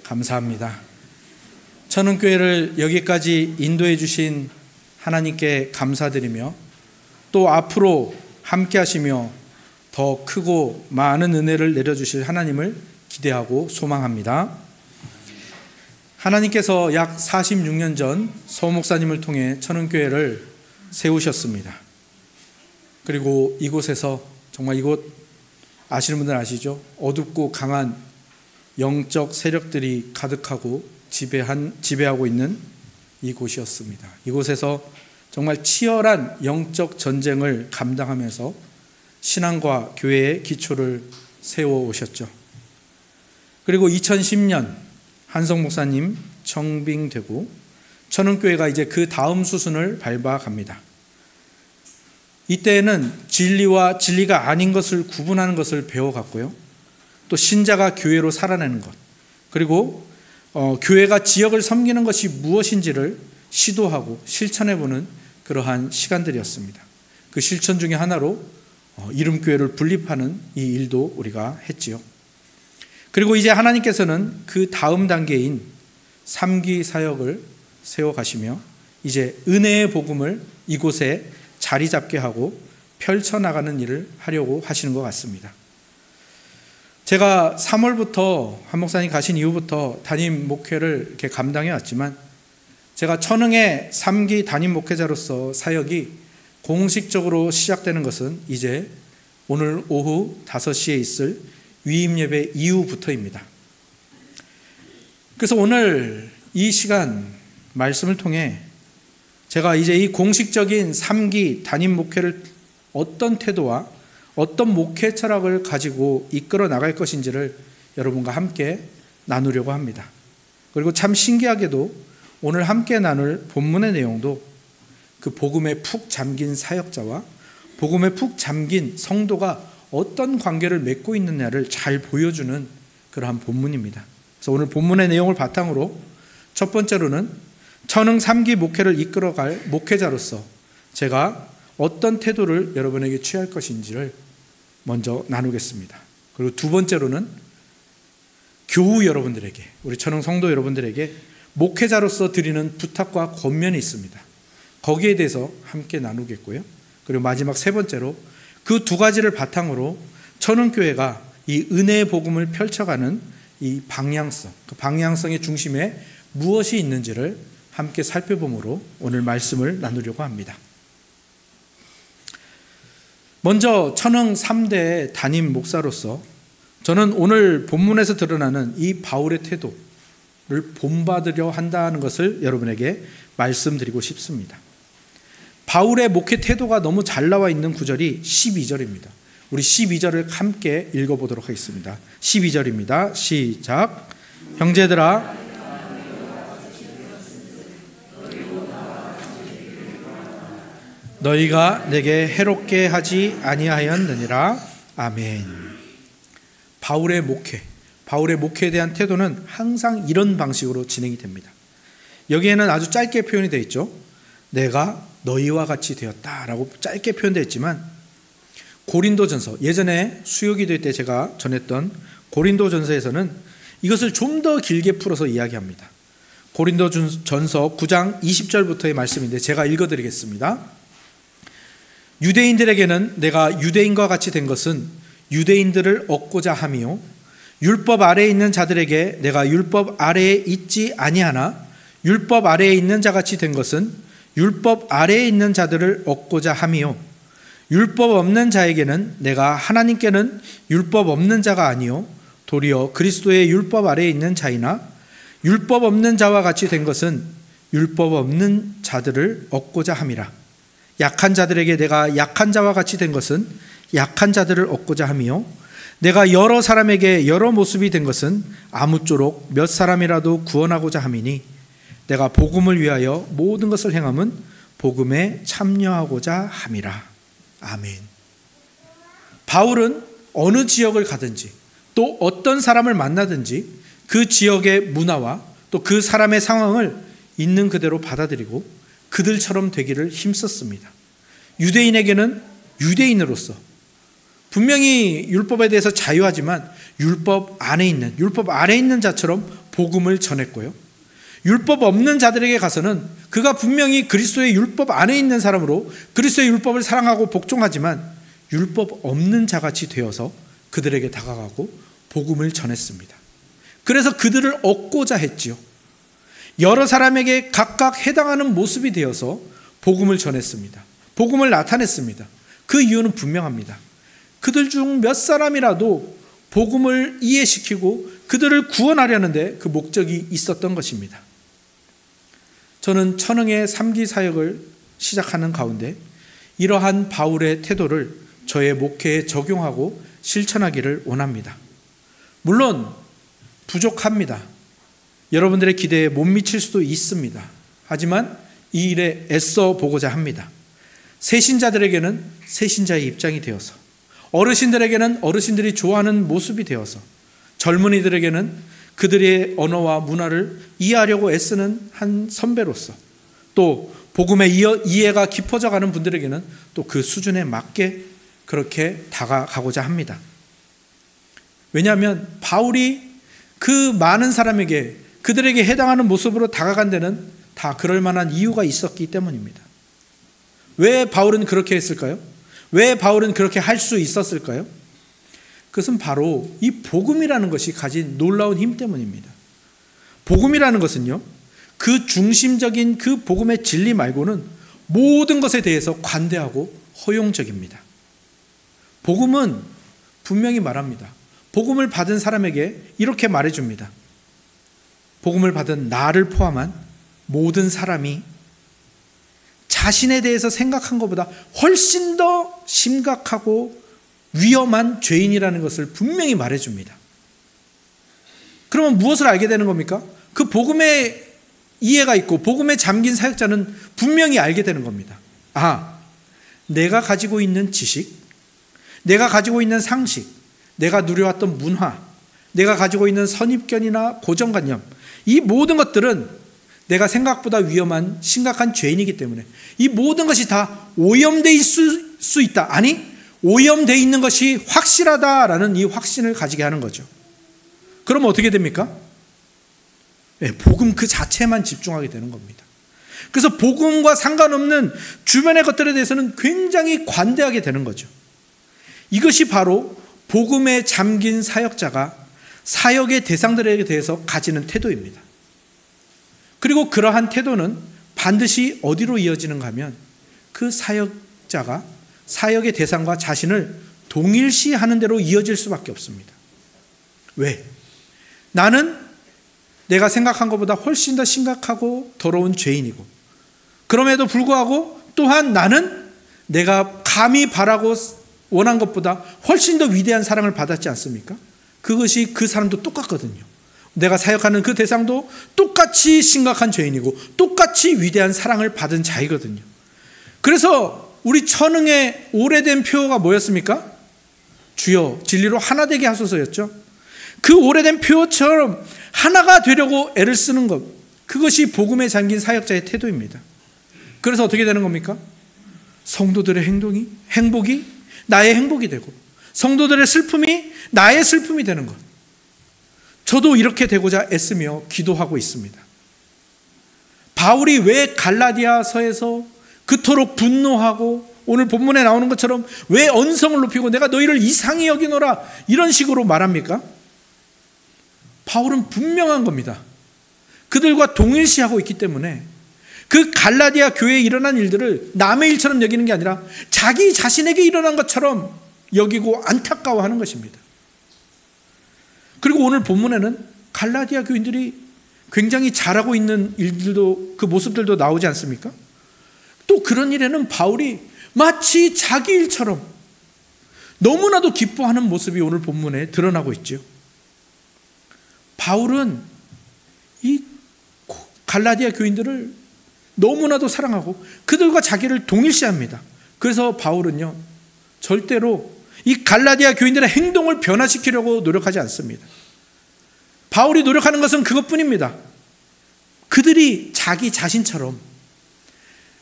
감사합니다. 천은교회를 여기까지 인도해 주신 하나님께 감사드리며 또 앞으로 함께 하시며 더 크고 많은 은혜를 내려주실 하나님을 기대하고 소망합니다. 하나님께서 약 46년 전 서 목사님을 통해 천은교회를 세우셨습니다. 그리고 이곳에서 정말 이곳 아시는 분들 아시죠? 어둡고 강한 영적 세력들이 가득하고 지배하고 있는 이곳이었습니다. 이곳에서 정말 치열한 영적 전쟁을 감당하면서 신앙과 교회의 기초를 세워오셨죠. 그리고 2010년 한성 목사님 청빙되고 천은교회가 이제 그 다음 수순을 밟아갑니다. 이때에는 진리와 진리가 아닌 것을 구분하는 것을 배워갔고요. 또 신자가 교회로 살아내는 것, 그리고 교회가 지역을 섬기는 것이 무엇인지를 시도하고 실천해보는 그러한 시간들이었습니다. 그 실천 중에 하나로 이름교회를 분립하는 이 일도 우리가 했지요. 그리고 이제 하나님께서는 그 다음 단계인 3기 사역을 세워가시며 이제 은혜의 복음을 이곳에 자리 잡게 하고 펼쳐나가는 일을 하려고 하시는 것 같습니다. 제가 3월부터 한 목사님 가신 이후부터 담임 목회를 이렇게 감당해 왔지만 제가 천흥의 3기 담임 목회자로서 사역이 공식적으로 시작되는 것은 이제 오늘 오후 5시에 있을 위임 예배 이후부터입니다. 그래서 오늘 이 시간 말씀을 통해 제가 이제 이 공식적인 3기 담임 목회를 어떤 태도와 어떤 목회 철학을 가지고 이끌어 나갈 것인지를 여러분과 함께 나누려고 합니다. 그리고 참 신기하게도 오늘 함께 나눌 본문의 내용도 그 복음에 푹 잠긴 사역자와 복음에 푹 잠긴 성도가 어떤 관계를 맺고 있느냐를 잘 보여주는 그러한 본문입니다. 그래서 오늘 본문의 내용을 바탕으로 첫 번째로는 천흥 3기 목회를 이끌어갈 목회자로서 제가 어떤 태도를 여러분에게 취할 것인지를 먼저 나누겠습니다. 그리고 두 번째로는 교우 여러분들에게, 우리 천흥 성도 여러분들에게 목회자로서 드리는 부탁과 권면이 있습니다. 거기에 대해서 함께 나누겠고요. 그리고 마지막 세 번째로 그 두 가지를 바탕으로 천흥교회가 이 은혜의 복음을 펼쳐가는 이 방향성, 그 방향성의 중심에 무엇이 있는지를 함께 살펴보므로 오늘 말씀을 나누려고 합니다. 먼저 천흥 3대 담임 목사로서 저는 오늘 본문에서 드러나는 이 바울의 태도를 본받으려 한다는 것을 여러분에게 말씀드리고 싶습니다. 바울의 목회 태도가 너무 잘 나와 있는 구절이 12절입니다. 우리 12절을 함께 읽어보도록 하겠습니다. 12절입니다. 시작. 형제들아, 너희가 내게 해롭게 하지 아니하였느니라. 아멘. 바울의 목회에 대한 태도는 항상 이런 방식으로 진행이 됩니다. 여기에는 아주 짧게 표현이 되어 있죠. 내가 너희와 같이 되었다라고 짧게 표현되어 있지만 고린도전서, 예전에 수요기도 때 제가 전했던 고린도전서에서는 이것을 좀 더 길게 풀어서 이야기합니다. 고린도전서 9장 20절부터의 말씀인데 제가 읽어드리겠습니다. 유대인들에게는 내가 유대인과 같이 된 것은 유대인들을 얻고자 함이요, 율법 아래에 있는 자들에게 내가 율법 아래에 있지 아니하나 율법 아래에 있는 자같이 된 것은 율법 아래에 있는 자들을 얻고자 함이요, 율법 없는 자에게는 내가 하나님께는 율법 없는 자가 아니요 도리어 그리스도의 율법 아래에 있는 자이나 율법 없는 자와 같이 된 것은 율법 없는 자들을 얻고자 함이라. 약한 자들에게 내가 약한 자와 같이 된 것은 약한 자들을 얻고자 함이요, 내가 여러 사람에게 여러 모습이 된 것은 아무쪼록 몇 사람이라도 구원하고자 함이니 내가 복음을 위하여 모든 것을 행함은 복음에 참여하고자 함이라. 아멘. 바울은 어느 지역을 가든지 또 어떤 사람을 만나든지 그 지역의 문화와 또 그 사람의 상황을 있는 그대로 받아들이고 그들처럼 되기를 힘썼습니다. 유대인에게는 유대인으로서 분명히 율법에 대해서 자유하지만 율법 아래 있는 자처럼 복음을 전했고요. 율법 없는 자들에게 가서는 그가 분명히 그리스도의 율법 안에 있는 사람으로 그리스도의 율법을 사랑하고 복종하지만 율법 없는 자같이 되어서 그들에게 다가가고 복음을 전했습니다. 그래서 그들을 얻고자 했지요. 여러 사람에게 각각 해당하는 모습이 되어서 복음을 전했습니다. 복음을 나타냈습니다. 그 이유는 분명합니다. 그들 중 몇 사람이라도 복음을 이해시키고 그들을 구원하려는데 그 목적이 있었던 것입니다. 저는 천흥의 3기 사역을 시작하는 가운데 이러한 바울의 태도를 저의 목회에 적용하고 실천하기를 원합니다. 물론 부족합니다. 여러분들의 기대에 못 미칠 수도 있습니다. 하지만 이 일에 애써 보고자 합니다. 새신자들에게는 새신자의 입장이 되어서, 어르신들에게는 어르신들이 좋아하는 모습이 되어서, 젊은이들에게는 그들의 언어와 문화를 이해하려고 애쓰는 한 선배로서, 또 복음의 이해가 깊어져 가는 분들에게는 또 그 수준에 맞게 그렇게 다가가고자 합니다. 왜냐하면 바울이 그 많은 사람에게 그들에게 해당하는 모습으로 다가간 데는 다 그럴 만한 이유가 있었기 때문입니다. 왜 바울은 그렇게 했을까요? 왜 바울은 그렇게 할 수 있었을까요? 그것은 바로 이 복음이라는 것이 가진 놀라운 힘 때문입니다. 복음이라는 것은요, 그 중심적인 그 복음의 진리 말고는 모든 것에 대해서 관대하고 허용적입니다. 복음은 분명히 말합니다. 복음을 받은 사람에게 이렇게 말해줍니다. 복음을 받은 나를 포함한 모든 사람이 자신에 대해서 생각한 것보다 훨씬 더 심각하고 위험한 죄인이라는 것을 분명히 말해줍니다. 그러면 무엇을 알게 되는 겁니까? 그 복음의 이해가 있고 복음에 잠긴 사역자는 분명히 알게 되는 겁니다. 아, 내가 가지고 있는 지식, 내가 가지고 있는 상식, 내가 누려왔던 문화, 내가 가지고 있는 선입견이나 고정관념, 이 모든 것들은 내가 생각보다 위험한 심각한 죄인이기 때문에 이 모든 것이 다 오염되어 있을 수 있다. 아니, 오염되어 있는 것이 확실하다라는 이 확신을 가지게 하는 거죠. 그러면 어떻게 됩니까? 네, 복음 그 자체만 집중하게 되는 겁니다. 그래서 복음과 상관없는 주변의 것들에 대해서는 굉장히 관대하게 되는 거죠. 이것이 바로 복음에 잠긴 사역자가 사역의 대상들에 대해서 가지는 태도입니다. 그리고 그러한 태도는 반드시 어디로 이어지는가 하면 그 사역자가 사역의 대상과 자신을 동일시하는 대로 이어질 수밖에 없습니다. 왜? 나는 내가 생각한 것보다 훨씬 더 심각하고 더러운 죄인이고, 그럼에도 불구하고 또한 나는 내가 감히 바라고 원한 것보다 훨씬 더 위대한 사랑을 받았지 않습니까? 그것이 그 사람도 똑같거든요. 내가 사역하는 그 대상도 똑같이 심각한 죄인이고 똑같이 위대한 사랑을 받은 자이거든요. 그래서 우리 천흥의 오래된 표어가 뭐였습니까? 주여 진리로 하나 되게 하소서였죠. 그 오래된 표어처럼 하나가 되려고 애를 쓰는 것, 그것이 복음에 잠긴 사역자의 태도입니다. 그래서 어떻게 되는 겁니까? 성도들의 행복이 나의 행복이 되고, 성도들의 슬픔이 나의 슬픔이 되는 것. 저도 이렇게 되고자 애쓰며 기도하고 있습니다. 바울이 왜 갈라디아서에서 그토록 분노하고 오늘 본문에 나오는 것처럼 왜 언성을 높이고 내가 너희를 이상히 여기노라 이런 식으로 말합니까? 바울은 분명한 겁니다. 그들과 동일시하고 있기 때문에 그 갈라디아 교회에 일어난 일들을 남의 일처럼 여기는 게 아니라 자기 자신에게 일어난 것처럼 여기고 안타까워하는 것입니다. 그리고 오늘 본문에는 갈라디아 교인들이 굉장히 잘하고 있는 일들도, 그 모습들도 나오지 않습니까? 또 그런 일에는 바울이 마치 자기 일처럼 너무나도 기뻐하는 모습이 오늘 본문에 드러나고 있죠. 바울은 이 갈라디아 교인들을 너무나도 사랑하고 그들과 자기를 동일시합니다. 그래서 바울은요, 절대로 이 갈라디아 교인들의 행동을 변화시키려고 노력하지 않습니다. 바울이 노력하는 것은 그것뿐입니다. 그들이 자기 자신처럼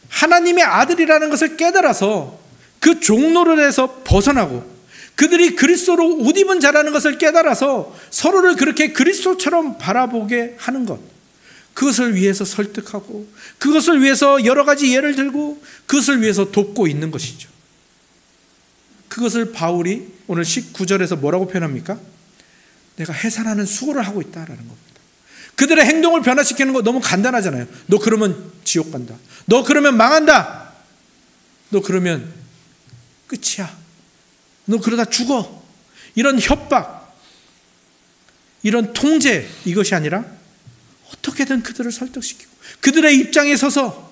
하나님의 아들이라는 것을 깨달아서 그 종노릇에서 벗어나고 그들이 그리스도로 옷 입은 자라는 것을 깨달아서 서로를 그렇게 그리스도처럼 바라보게 하는 것, 그것을 위해서 설득하고 그것을 위해서 여러 가지 예를 들고 그것을 위해서 돕고 있는 것이죠. 그것을 바울이 오늘 19절에서 뭐라고 표현합니까? 내가 해산하는 수고를 하고 있다라는 겁니다. 그들의 행동을 변화시키는 거 너무 간단하잖아요. 너 그러면 지옥 간다. 너 그러면 망한다. 너 그러면 끝이야. 너 그러다 죽어. 이런 협박, 이런 통제, 이것이 아니라 어떻게든 그들을 설득시키고 그들의 입장에 서서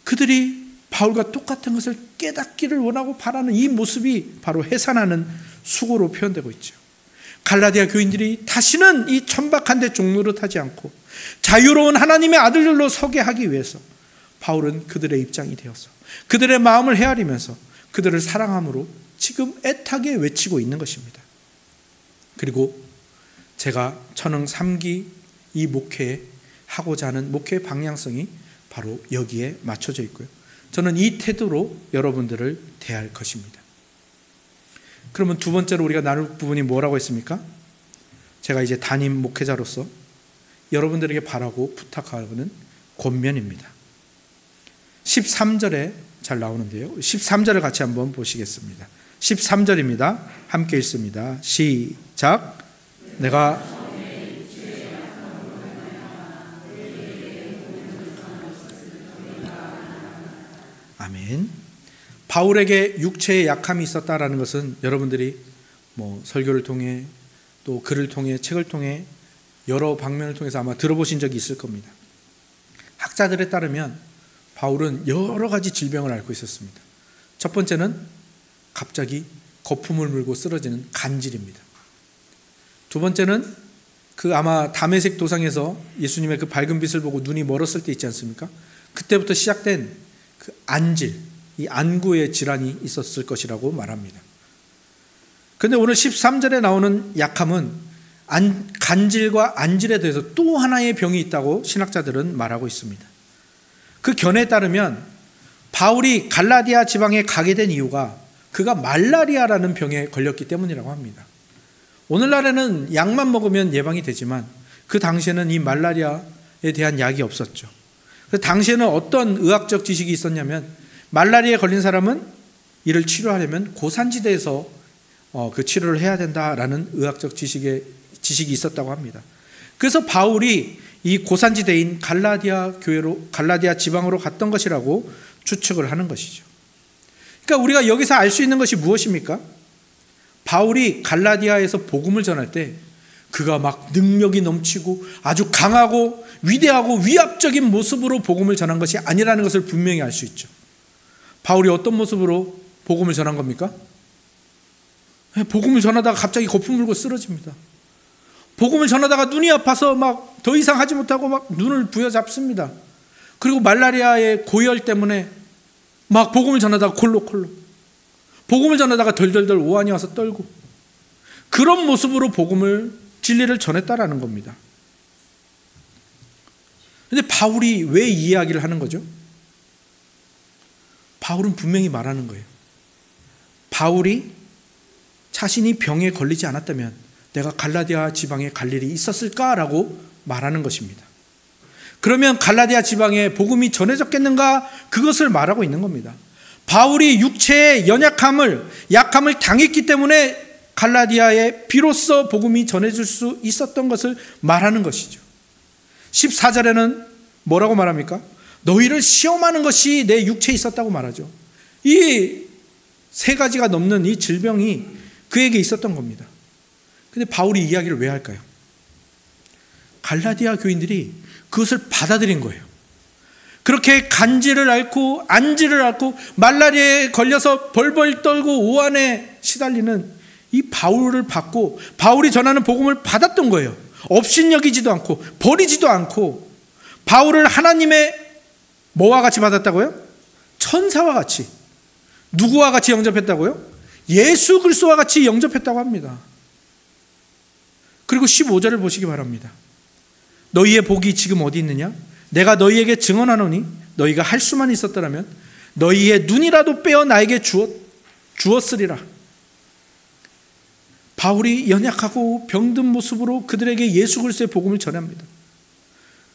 그들이 바울과 똑같은 것을 깨닫기를 원하고 바라는 이 모습이 바로 해산하는 수고로 표현되고 있죠. 갈라디아 교인들이 다시는 이 천박한 데 종노릇하지 않고 자유로운 하나님의 아들들로 서게 하기 위해서 바울은 그들의 입장이 되어서 그들의 마음을 헤아리면서 그들을 사랑함으로 지금 애타게 외치고 있는 것입니다. 그리고 제가 천흥 3기 이 목회에 하고자 하는 목회의 방향성이 바로 여기에 맞춰져 있고요. 저는 이 태도로 여러분들을 대할 것입니다. 그러면 두 번째로 우리가 나눌 부분이 뭐라고 했습니까? 제가 이제 담임 목회자로서 여러분들에게 바라고 부탁하는 권면입니다. 13절에 잘 나오는데요. 13절을 같이 한번 보시겠습니다. 13절입니다. 함께 읽습니다. 시작. 내가 아멘. 바울에게 육체의 약함이 있었다라는 것은 여러분들이 설교를 통해 또 글을 통해 책을 통해 여러 방면을 통해서 아마 들어보신 적이 있을 겁니다. 학자들에 따르면 바울은 여러 가지 질병을 앓고 있었습니다. 첫 번째는 갑자기 거품을 물고 쓰러지는 간질입니다. 두 번째는 그 아마 다메섹 도상에서 예수님의 그 밝은 빛을 보고 눈이 멀었을 때 있지 않습니까? 그때부터 시작된 그 안질, 이 안구의 질환이 있었을 것이라고 말합니다. 그런데 오늘 13절에 나오는 약함은 간질과 안질에 대해서 또 하나의 병이 있다고 신학자들은 말하고 있습니다. 그 견해에 따르면 바울이 갈라디아 지방에 가게 된 이유가 그가 말라리아라는 병에 걸렸기 때문이라고 합니다. 오늘날에는 약만 먹으면 예방이 되지만 그 당시에는 이 말라리아에 대한 약이 없었죠. 그 당시에는 어떤 의학적 지식이 있었냐면 말라리아에 걸린 사람은 이를 치료하려면 고산지대에서 그 치료를 해야 된다라는 의학적 지식이 있었다고 합니다. 그래서 바울이 이 고산지대인 갈라디아 지방으로 갔던 것이라고 추측을 하는 것이죠. 그러니까 우리가 여기서 알 수 있는 것이 무엇입니까? 바울이 갈라디아에서 복음을 전할 때 그가 막 능력이 넘치고 아주 강하고 위대하고 위압적인 모습으로 복음을 전한 것이 아니라는 것을 분명히 알 수 있죠. 바울이 어떤 모습으로 복음을 전한 겁니까? 복음을 전하다가 갑자기 거품 물고 쓰러집니다. 복음을 전하다가 눈이 아파서 막 더 이상 하지 못하고 막 눈을 부여잡습니다. 그리고 말라리아의 고열 때문에 막 복음을 전하다가 콜록콜록, 복음을 전하다가 덜덜덜 오한이 와서 떨고, 그런 모습으로 진리를 전했다라는 겁니다. 그런데 바울이 왜 이 이야기를 하는 거죠? 바울은 분명히 말하는 거예요. 바울이 자신이 병에 걸리지 않았다면 내가 갈라디아 지방에 갈 일이 있었을까라고 말하는 것입니다. 그러면 갈라디아 지방에 복음이 전해졌겠는가? 그것을 말하고 있는 겁니다. 바울이 육체의 약함을 당했기 때문에 갈라디아에 비로소 복음이 전해질 수 있었던 것을 말하는 것이죠. 14절에는 뭐라고 말합니까? 너희를 시험하는 것이 내 육체에 있었다고 말하죠. 이 세 가지가 넘는 이 질병이 그에게 있었던 겁니다. 근데 바울이 이야기를 왜 할까요? 갈라디아 교인들이 그것을 받아들인 거예요. 그렇게 간질을 앓고 안질을 앓고 말라리아에 걸려서 벌벌 떨고 오한에 시달리는 이 바울을 받고 바울이 전하는 복음을 받았던 거예요. 업신여기지도 않고 버리지도 않고 바울을 하나님의 뭐와 같이 받았다고요? 천사와 같이. 누구와 같이 영접했다고요? 예수 그리스도와 같이 영접했다고 합니다. 그리고 15절을 보시기 바랍니다. 너희의 복이 지금 어디 있느냐? 내가 너희에게 증언하노니 너희가 할 수만 있었더라면 너희의 눈이라도 빼어 나에게 주었으리라. 바울이 연약하고 병든 모습으로 그들에게 예수 그리스도의 복음을 전합니다.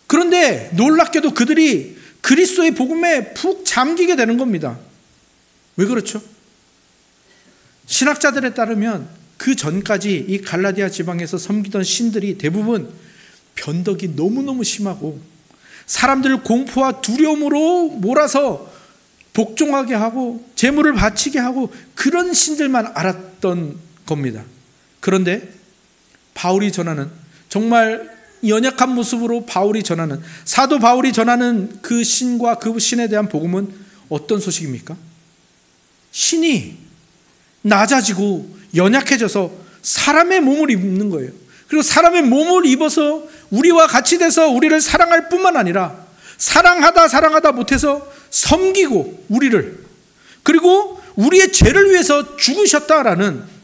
그런데 놀랍게도 그들이 그리스도의 복음에 푹 잠기게 되는 겁니다. 왜 그렇죠? 신학자들에 따르면 그 전까지 이 갈라디아 지방에서 섬기던 신들이 대부분 변덕이 너무너무 심하고 사람들을 공포와 두려움으로 몰아서 복종하게 하고 제물을 바치게 하고 그런 신들만 알았던 겁니다. 그런데 바울이 전하는, 정말 연약한 모습으로 바울이 전하는, 사도 바울이 전하는 그 신과 그 신에 대한 복음은 어떤 소식입니까? 신이 낮아지고 연약해져서 사람의 몸을 입는 거예요. 그리고 사람의 몸을 입어서 우리와 같이 돼서 우리를 사랑할 뿐만 아니라 사랑하다 못해서 섬기고 우리를, 그리고 우리의 죄를 위해서 죽으셨다라는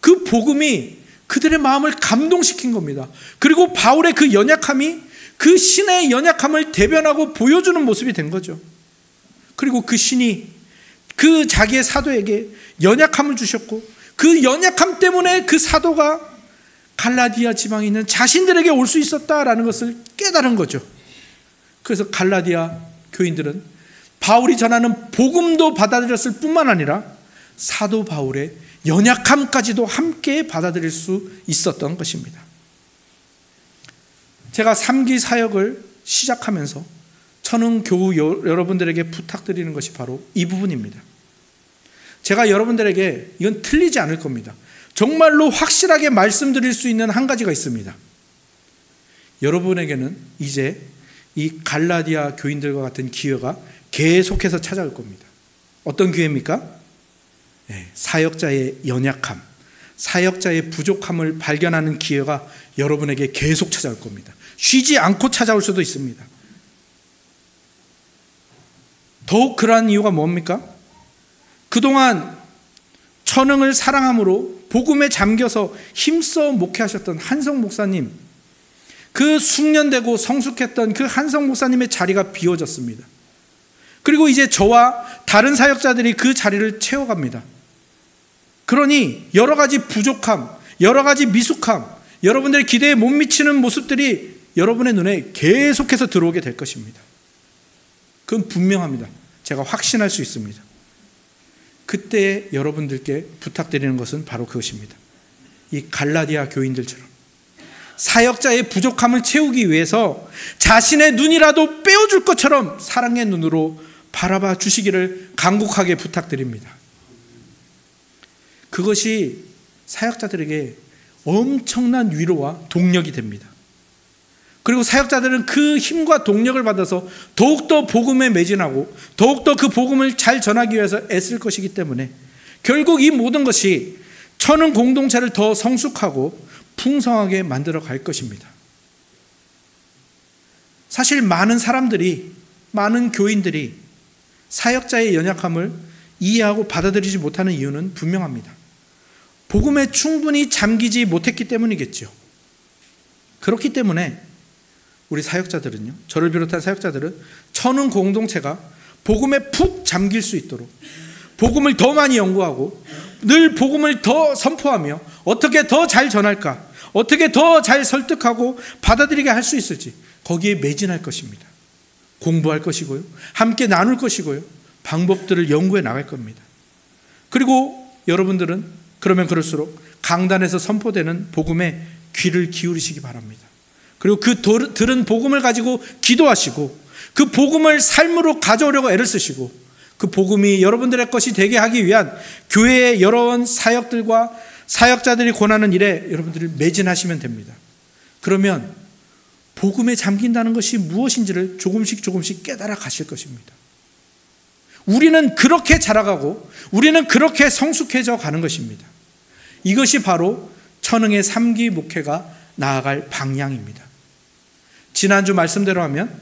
그 복음이 그들의 마음을 감동시킨 겁니다. 그리고 바울의 그 연약함이 그 신의 연약함을 대변하고 보여주는 모습이 된 거죠. 그리고 그 신이 그 자기의 사도에게 연약함을 주셨고 그 연약함 때문에 그 사도가 갈라디아 지방에 있는 자신들에게 올 수 있었다라는 것을 깨달은 거죠. 그래서 갈라디아 교인들은 바울이 전하는 복음도 받아들였을 뿐만 아니라 사도 바울의 연약함까지도 함께 받아들일 수 있었던 것입니다. 제가 3기 사역을 시작하면서 저는 교우 여러분들에게 부탁드리는 것이 바로 이 부분입니다. 제가 여러분들에게, 이건 틀리지 않을 겁니다, 정말로 확실하게 말씀드릴 수 있는 한 가지가 있습니다. 여러분에게는 이제 이 갈라디아 교인들과 같은 기회가 계속해서 찾아올 겁니다. 어떤 기회입니까? 사역자의 연약함, 사역자의 부족함을 발견하는 기회가 여러분에게 계속 찾아올 겁니다. 쉬지 않고 찾아올 수도 있습니다. 더욱 그러한 이유가 뭡니까? 그동안 천흥을 사랑함으로 복음에 잠겨서 힘써 목회하셨던 한성 목사님, 그 숙련되고 성숙했던 그 한성 목사님의 자리가 비워졌습니다. 그리고 이제 저와 다른 사역자들이 그 자리를 채워갑니다. 그러니 여러 가지 부족함, 여러 가지 미숙함, 여러분들의 기대에 못 미치는 모습들이 여러분의 눈에 계속해서 들어오게 될 것입니다. 그건 분명합니다. 제가 확신할 수 있습니다. 그때 여러분들께 부탁드리는 것은 바로 그것입니다. 이 갈라디아 교인들처럼 사역자의 부족함을 채우기 위해서 자신의 눈이라도 빼어줄 것처럼 사랑의 눈으로 바라봐 주시기를 간곡하게 부탁드립니다. 그것이 사역자들에게 엄청난 위로와 동력이 됩니다. 그리고 사역자들은 그 힘과 동력을 받아서 더욱더 복음에 매진하고 더욱더 그 복음을 잘 전하기 위해서 애쓸 것이기 때문에 결국 이 모든 것이 천은 공동체를 더 성숙하고 풍성하게 만들어 갈 것입니다. 사실 많은 사람들이, 많은 교인들이 사역자의 연약함을 이해하고 받아들이지 못하는 이유는 분명합니다. 복음에 충분히 잠기지 못했기 때문이겠죠. 그렇기 때문에 우리 사역자들은요, 저를 비롯한 사역자들은 천은 공동체가 복음에 푹 잠길 수 있도록 복음을 더 많이 연구하고 늘 복음을 더 선포하며 어떻게 더 잘 전할까, 어떻게 더 잘 설득하고 받아들이게 할 수 있을지 거기에 매진할 것입니다. 공부할 것이고요, 함께 나눌 것이고요, 방법들을 연구해 나갈 겁니다. 그리고 여러분들은 그러면 그럴수록 강단에서 선포되는 복음에 귀를 기울이시기 바랍니다. 그리고 그 들은 복음을 가지고 기도하시고 그 복음을 삶으로 가져오려고 애를 쓰시고 그 복음이 여러분들의 것이 되게 하기 위한 교회의 여러 사역들과 사역자들이 권하는 일에 여러분들이 매진하시면 됩니다. 그러면 복음에 잠긴다는 것이 무엇인지를 조금씩 깨달아 가실 것입니다. 우리는 그렇게 자라가고 우리는 그렇게 성숙해져 가는 것입니다. 이것이 바로 천흥의 3기 목회가 나아갈 방향입니다. 지난주 말씀대로 하면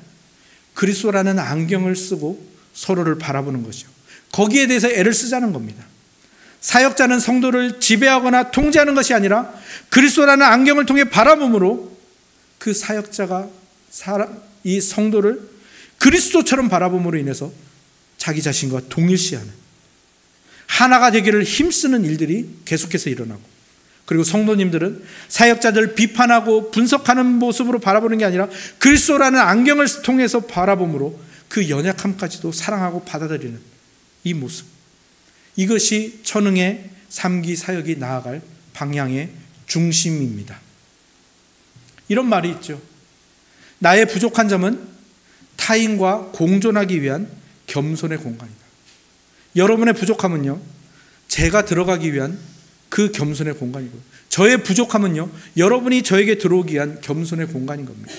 그리스도라는 안경을 쓰고 서로를 바라보는 거죠. 거기에 대해서 애를 쓰자는 겁니다. 사역자는 성도를 지배하거나 통제하는 것이 아니라 그리스도라는 안경을 통해 바라봄으로 그 사역자가 이 성도를 그리스도처럼 바라봄으로 인해서 자기 자신과 동일시하는, 하나가 되기를 힘쓰는 일들이 계속해서 일어나고, 그리고 성도님들은 사역자들 비판하고 분석하는 모습으로 바라보는 게 아니라 그리스도라는 안경을 통해서 바라봄으로 그 연약함까지도 사랑하고 받아들이는 이 모습, 이것이 천흥의 3기 사역이 나아갈 방향의 중심입니다. 이런 말이 있죠. 나의 부족한 점은 타인과 공존하기 위한 겸손의 공간이다. 여러분의 부족함은요, 제가 들어가기 위한 그 겸손의 공간이고요, 저의 부족함은요, 여러분이 저에게 들어오기 위한 겸손의 공간인 겁니다.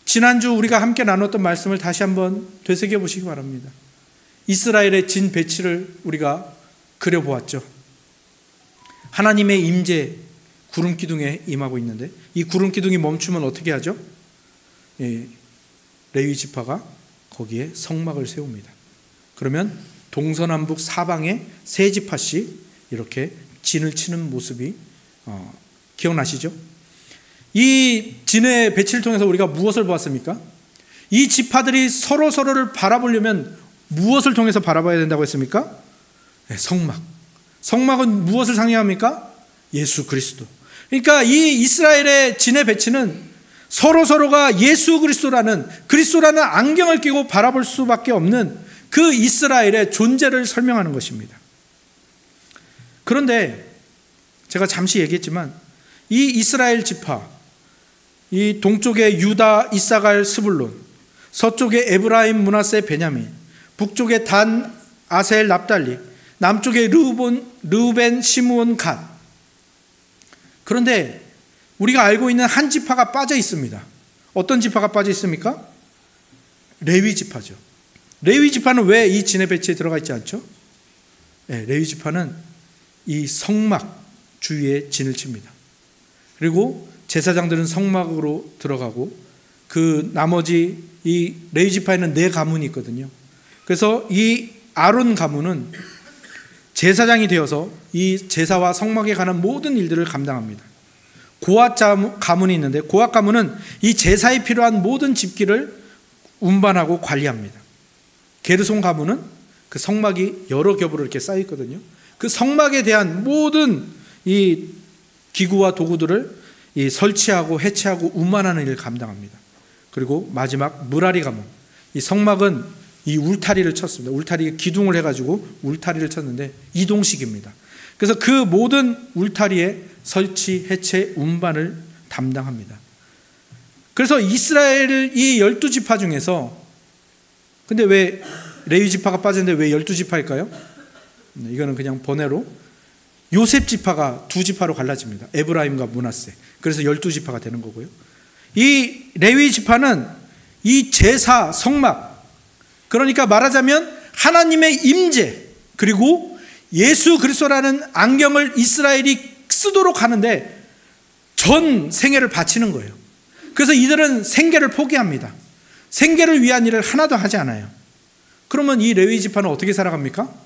지난주 우리가 함께 나눴던 말씀을 다시 한번 되새겨 보시기 바랍니다. 이스라엘의 진 배치를 우리가 그려보았죠. 하나님의 임재 구름 기둥에 임하고 있는데, 이 구름 기둥이 멈추면 어떻게 하죠? 레위 지파가 거기에 성막을 세웁니다. 그러면 동서남북 사방에 세 지파씩 이렇게 진을 치는 모습이 기억나시죠? 이 진의 배치를 통해서 우리가 무엇을 보았습니까? 이 지파들이 서로를 바라보려면 무엇을 통해서 바라봐야 된다고 했습니까? 네, 성막. 성막은 무엇을 상징합니까? 예수 그리스도. 그러니까 이 이스라엘의 진의 배치는 서로가 예수 그리스도라는 안경을 끼고 바라볼 수밖에 없는 그 이스라엘의 존재를 설명하는 것입니다. 그런데 제가 잠시 얘기했지만 이 이스라엘 지파, 이 동쪽에 유다, 이사갈, 스불론, 서쪽에 에브라임, 므낫세, 베냐민, 북쪽에 단, 아셀, 납달리, 남쪽에 르우벤, 시므온, 갓. 그런데 우리가 알고 있는 한 지파가 빠져 있습니다. 어떤 지파가 빠져 있습니까? 레위 지파죠. 레위 지파는 왜 이 진의 배치에 들어가 있지 않죠? 네, 레위 지파는 이 성막 주위에 진을 칩니다. 그리고 제사장들은 성막으로 들어가고, 그 나머지 이 레위 지파에는 4가문이 있거든요. 그래서 이 아론 가문은 제사장이 되어서 이 제사와 성막에 관한 모든 일들을 감당합니다. 고앗 가문이 있는데, 고앗 가문은 이 제사에 필요한 모든 집기를 운반하고 관리합니다. 게르손 가문은 그 성막이 여러 겹으로 이렇게 쌓여 있거든요. 그 성막에 대한 모든 이 기구와 도구들을 이 설치하고 해체하고 운반하는 일을 감당합니다. 그리고 마지막 무라리 가문, 이 성막은 이 울타리를 쳤습니다. 울타리에 기둥을 해가지고 울타리를 쳤는데 이동식입니다. 그래서 그 모든 울타리에 설치, 해체, 운반을 담당합니다. 그래서 이스라엘 이 12지파 중에서, 근데 왜 레위 지파가 빠졌는데 왜 12지파일까요? 이거는 그냥 번외로 요셉 지파가 2지파로 갈라집니다. 에브라임과 므낫세. 그래서 12지파가 되는 거고요. 이 레위 지파는 이 제사, 성막, 그러니까 말하자면 하나님의 임재, 그리고 예수 그리스도라는 안경을 이스라엘이 쓰도록 하는데 전 생애를 바치는 거예요. 그래서 이들은 생계를 포기합니다. 생계를 위한 일을 하나도 하지 않아요. 그러면 이 레위 지파는 어떻게 살아갑니까?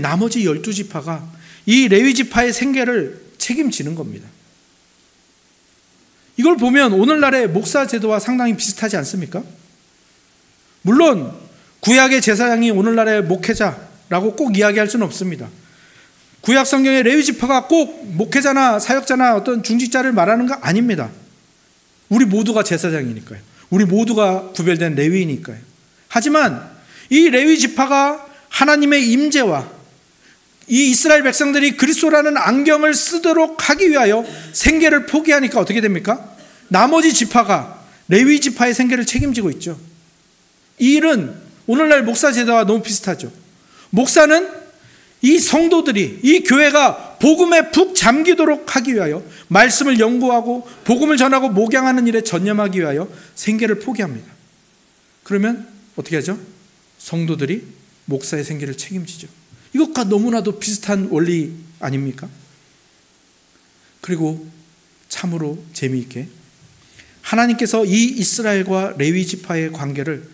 나머지 12지파가 이 레위 지파의 생계를 책임지는 겁니다. 이걸 보면 오늘날의 목사 제도와 상당히 비슷하지 않습니까? 물론 구약의 제사장이 오늘날의 목회자라고 꼭 이야기할 수는 없습니다. 구약 성경의 레위 지파가 꼭 목회자나 사역자나 어떤 중직자를 말하는 거 아닙니다. 우리 모두가 제사장이니까요. 우리 모두가 구별된 레위이니까요. 하지만 이 레위 지파가 하나님의 임재와 이 이스라엘 백성들이 그리스도라는 안경을 쓰도록 하기 위하여 생계를 포기하니까 어떻게 됩니까? 나머지 지파가 레위 지파의 생계를 책임지고 있죠. 이 일은 오늘날 목사 제도와 너무 비슷하죠. 목사는 이 성도들이, 이 교회가 복음에 푹 잠기도록 하기 위하여 말씀을 연구하고 복음을 전하고 목양하는 일에 전념하기 위하여 생계를 포기합니다. 그러면 어떻게 하죠? 성도들이 목사의 생계를 책임지죠. 이것과 너무나도 비슷한 원리 아닙니까? 그리고 참으로 재미있게 하나님께서 이 이스라엘과 레위 지파의 관계를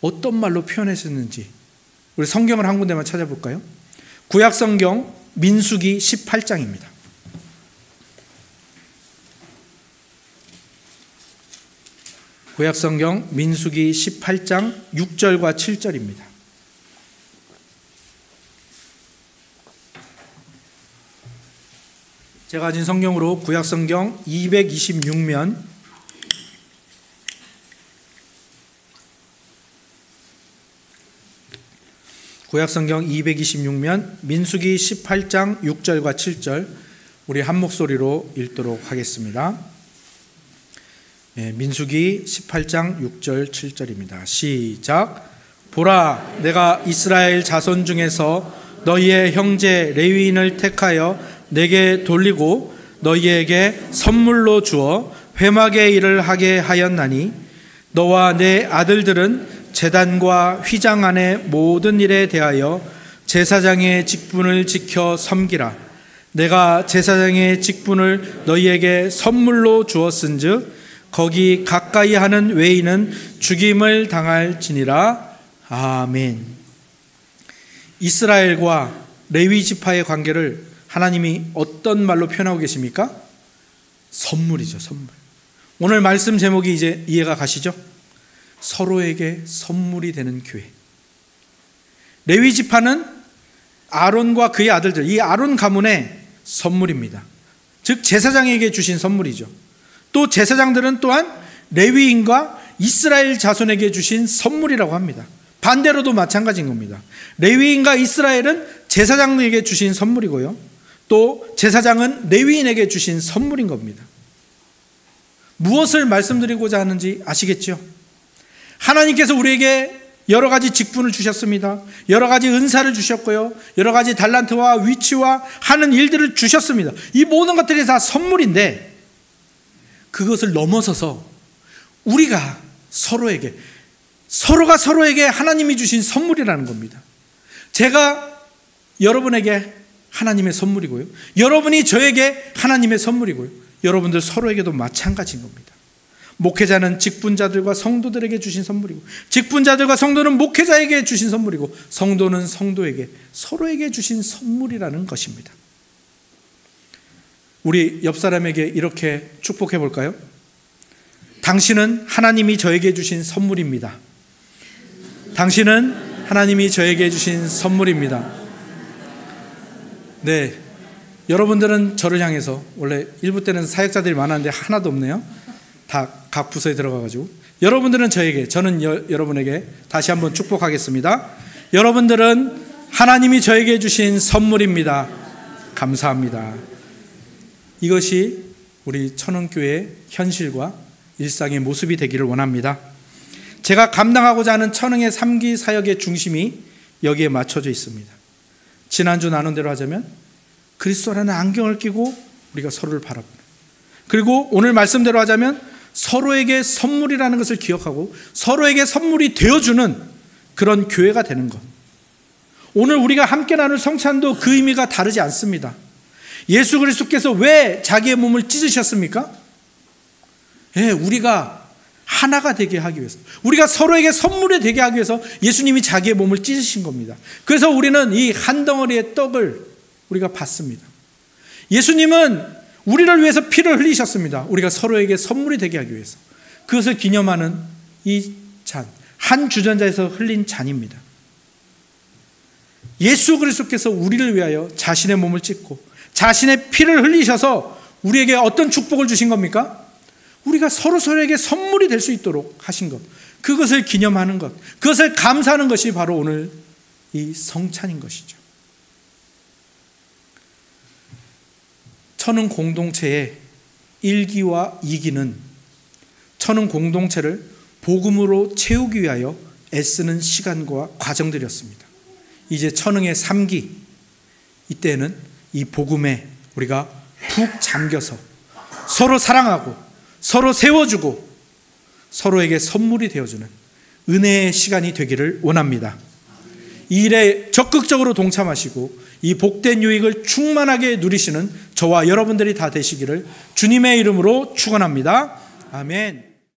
어떤 말로 표현하셨는지 우리 성경을 한 군데만 찾아볼까요? 구약 성경 민수기 18장입니다. 구약 성경 민수기 18장 6절과 7절입니다. 제가 가진 성경으로 구약성경 226면 구약성경 226면 민수기 18장 6절과 7절 우리 한 목소리로 읽도록 하겠습니다. 민수기 18장 6절 7절입니다. 시작. 보라, 내가 이스라엘 자손 중에서 너희의 형제 레위인을 택하여 내게 돌리고 너희에게 선물로 주어 회막의 일을 하게 하였나니 너와 내 아들들은 제단과 휘장 안의 모든 일에 대하여 제사장의 직분을 지켜 섬기라. 내가 제사장의 직분을 너희에게 선물로 주었은즉 거기 가까이 하는 외인은 죽임을 당할지니라. 아멘. 이스라엘과 레위 지파의 관계를 하나님이 어떤 말로 표현하고 계십니까? 선물이죠, 선물. 오늘 말씀 제목이 이제 이해가 가시죠? 서로에게 선물이 되는 교회. 레위 지파는 아론과 그의 아들들, 이 아론 가문의 선물입니다. 즉 제사장에게 주신 선물이죠. 또 제사장들은 또한 레위인과 이스라엘 자손에게 주신 선물이라고 합니다. 반대로도 마찬가지인 겁니다. 레위인과 이스라엘은 제사장에게 주신 선물이고요, 또 제사장은 레위인에게 주신 선물인 겁니다. 무엇을 말씀드리고자 하는지 아시겠죠? 하나님께서 우리에게 여러 가지 직분을 주셨습니다. 여러 가지 은사를 주셨고요, 여러 가지 달란트와 위치와 하는 일들을 주셨습니다. 이 모든 것들이 다 선물인데 그것을 넘어서서 우리가 서로가 서로에게 하나님이 주신 선물이라는 겁니다. 제가 여러분에게 하나님의 선물이고요, 여러분이 저에게 하나님의 선물이고요, 여러분들 서로에게도 마찬가지인 겁니다. 목회자는 직분자들과 성도들에게 주신 선물이고, 직분자들과 성도는 목회자에게 주신 선물이고, 성도는 성도에게 서로에게 주신 선물이라는 것입니다. 우리 옆 사람에게 이렇게 축복해 볼까요? 당신은 하나님이 저에게 주신 선물입니다. 당신은 하나님이 저에게 주신 선물입니다. 네, 여러분들은 저를 향해서, 원래 일부 때는 사역자들이 많았는데 하나도 없네요. 다 각 부서에 들어가가지고. 여러분들은 저에게, 저는 여러분에게 다시 한번 축복하겠습니다. 여러분들은 하나님이 저에게 주신 선물입니다. 감사합니다. 이것이 우리 천흥교회의 현실과 일상의 모습이 되기를 원합니다. 제가 감당하고자 하는 천흥의 3기 사역의 중심이 여기에 맞춰져 있습니다. 지난주 나눈 대로 하자면 그리스도라는 안경을 끼고 우리가 서로를 바라보는, 그리고 오늘 말씀대로 하자면 서로에게 선물이라는 것을 기억하고 서로에게 선물이 되어주는 그런 교회가 되는 것. 오늘 우리가 함께 나눌 성찬도 그 의미가 다르지 않습니다. 예수 그리스도께서 왜 자기의 몸을 찢으셨습니까? 우리가 하나가 되게 하기 위해서, 우리가 서로에게 선물이 되게 하기 위해서 예수님이 자기의 몸을 찢으신 겁니다. 그래서 우리는 이 한 덩어리의 떡을 우리가 받습니다. 예수님은 우리를 위해서 피를 흘리셨습니다. 우리가 서로에게 선물이 되게 하기 위해서. 그것을 기념하는 이 잔, 한 주전자에서 흘린 잔입니다. 예수 그리스도께서 우리를 위하여 자신의 몸을 찢고 자신의 피를 흘리셔서 우리에게 어떤 축복을 주신 겁니까? 우리가 서로에게 선물이 될 수 있도록 하신 것, 그것을 기념하는 것, 그것을 감사하는 것이 바로 오늘 이 성찬인 것이죠. 천흥 공동체의 1기와 2기는 천흥 공동체를 복음으로 채우기 위하여 애쓰는 시간과 과정들이었습니다. 이제 천흥의 3기, 이때는 이 복음에 우리가 푹 잠겨서 서로 사랑하고 서로 세워주고 서로에게 선물이 되어주는 은혜의 시간이 되기를 원합니다. 이 일에 적극적으로 동참하시고 이 복된 유익을 충만하게 누리시는 저와 여러분들이 다 되시기를 주님의 이름으로 축원합니다. 아멘.